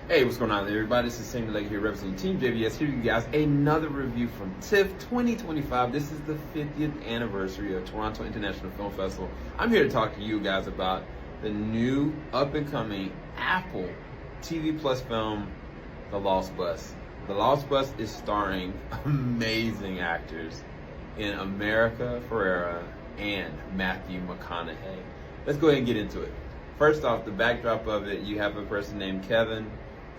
Hey, what's going on everybody? This is Samuel Legge here representing TeamJVS. Here you guys, another review from TIFF 2025. This is the 50th anniversary of Toronto International Film Festival. I'm here to talk to you guys about the new up-and-coming Apple TV Plus film, The Lost Bus. The Lost Bus is starring amazing actors in America Ferrera and Matthew McConaughey. Let's go ahead and get into it. First off, the backdrop of it, you have a person named Kevin.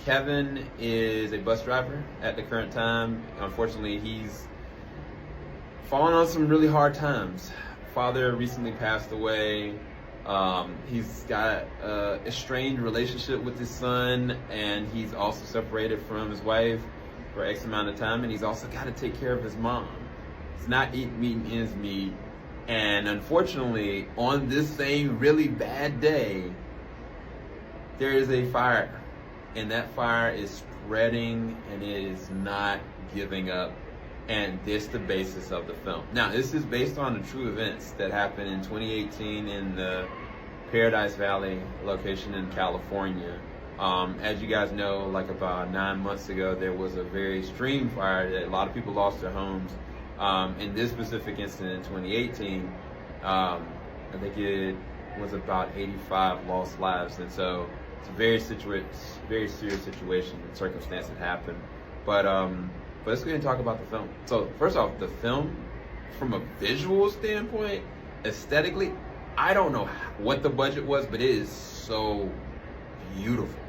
Kevin is a bus driver at the current time. Unfortunately, he's fallen on some really hard times. Father recently passed away. He's got a strained relationship with his son, and he's also separated from his wife for X amount of time, and he's also got to take care of his mom. He's not meeting ends meet, and unfortunately, on this same really bad day, there is a fire. And that fire is spreading and it is not giving up. And this is the basis of the film. Now, this is based on the true events that happened in 2018 in the Paradise Valley location in California. As you guys know, like about 9 months ago, there was a very extreme fire that a lot of people lost their homes. In this specific incident in 2018, I think it was about 85 lost lives. And so it's a very serious situation and circumstance that happened. But let's go ahead and talk about the film. So first off, the film, from a visual standpoint, aesthetically, I don't know what the budget was, but it is so beautiful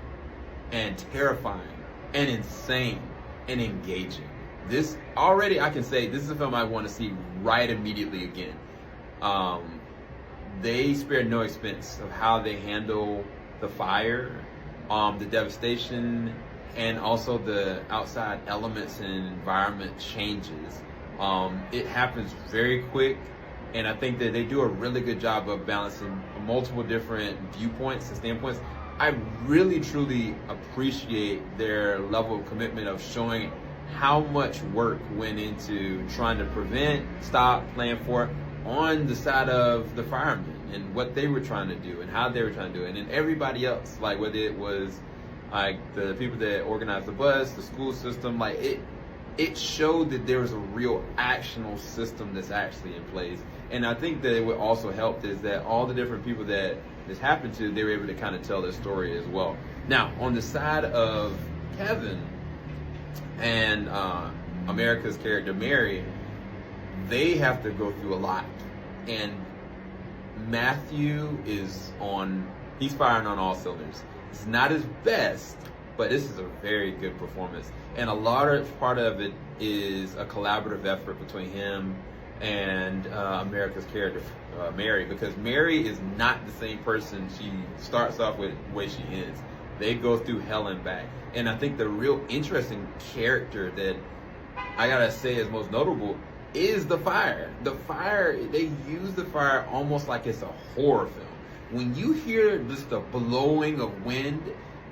and terrifying and insane and engaging. This already, I can say, this is a film I want to see right immediately again. They spared no expense of how they handle the fire, the devastation, and also the outside elements and environment changes. It happens very quick, and I think that they do a really good job of balancing multiple different viewpoints and standpoints. I really, truly appreciate their level of commitment of showing how much work went into trying to prevent, stop, plan for it on the side of the firemen and what they were trying to do and how they were trying to do it, and then everybody else, like whether it was like the people that organized the bus, the school system, like it showed that there was a real actional system that's actually in place. And I think that what also helped is that all the different people that this happened to, they were able to kind of tell their story as well. Now, on the side of Kevin and America's character Mary, they have to go through a lot. And Matthew he's firing on all cylinders. It's not his best, but this is a very good performance. And part of it is a collaborative effort between him and America's character, Mary, because Mary is not the same person she starts off with the way she ends. They go through hell and back. And I think the real interesting character that I gotta say is most notable is the fire. The fire, they use the fire almost like it's a horror film. When you hear just the blowing of wind,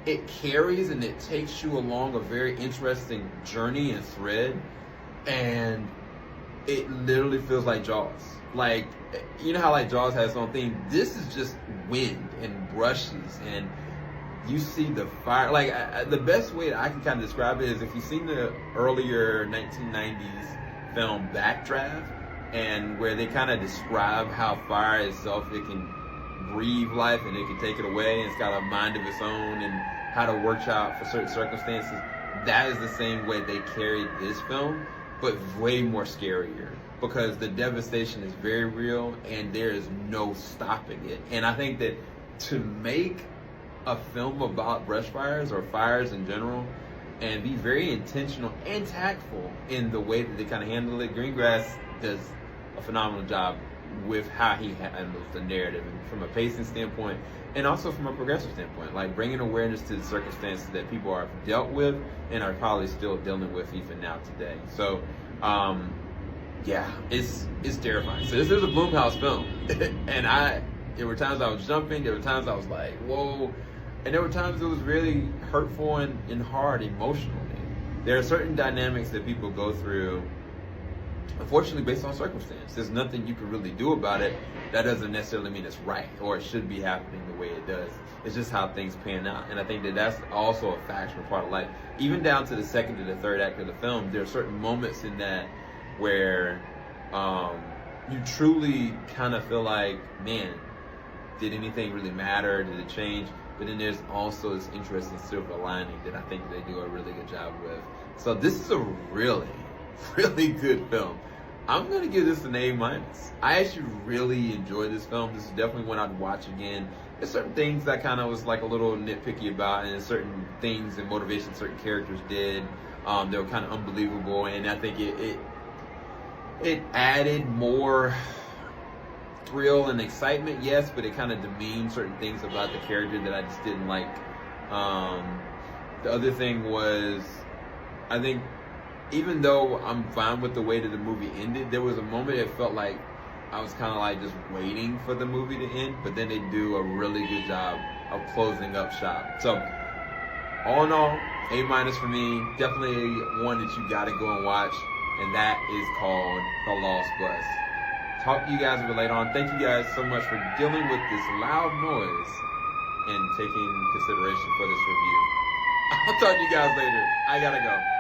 it carries and it takes you along a very interesting journey and thread, and it literally feels like Jaws. Like, you know how like Jaws has its own theme? This is just wind and brushes, and you see the fire. Like, the best way that I can kind of describe it is if you've seen the earlier 1990s film Backdraft, and where they kind of describe how fire itself, it can breathe life and it can take it away, and it's got a mind of its own and how to work out for certain circumstances. That is the same way they carried this film, but way more scarier, because the devastation is very real and there is no stopping it. And I think that to make a film about brush fires or fires in general and be very intentional and tactful in the way that they kind of handle it, Greengrass does a phenomenal job with how he handles the narrative, and from a pacing standpoint and also from a progressive standpoint, like bringing awareness to the circumstances that people are dealt with and are probably still dealing with even now today. So yeah, it's terrifying. So this is a Blumhouse film. And there were times I was jumping, there were times I was like, whoa, and there were times it was really hurtful and hard emotionally. There are certain dynamics that people go through unfortunately based on circumstance. There's nothing you can really do about it. That doesn't necessarily mean it's right or it should be happening the way it does. It's just how things pan out. And I think that that's also a factual part of life. Even down to the second to the third act of the film, there are certain moments in that where you truly kind of feel like, man, did anything really matter? Did it change? But then there's also this interesting silver lining that I think they do a really good job with. So this is a really, really good film. I'm gonna give this an A-. I actually really enjoyed this film. This is definitely one I'd watch again. There's certain things that kind of was like a little nitpicky about, and certain things and motivations certain characters did. They were kind of unbelievable, and I think it added more thrill and excitement, yes, but it kind of demeaned certain things about the character that I just didn't like. The other thing was, I think, even though I'm fine with the way that the movie ended, there was a moment it felt like I was kind of like just waiting for the movie to end, but then they do a really good job of closing up shop. So, all in all, A- for me. Definitely one that you gotta go and watch, and that is called The Lost Bus. Talk to you guys a bit later on. Thank you guys so much for dealing with this loud noise and taking consideration for this review. I'll talk to you guys later. I gotta go.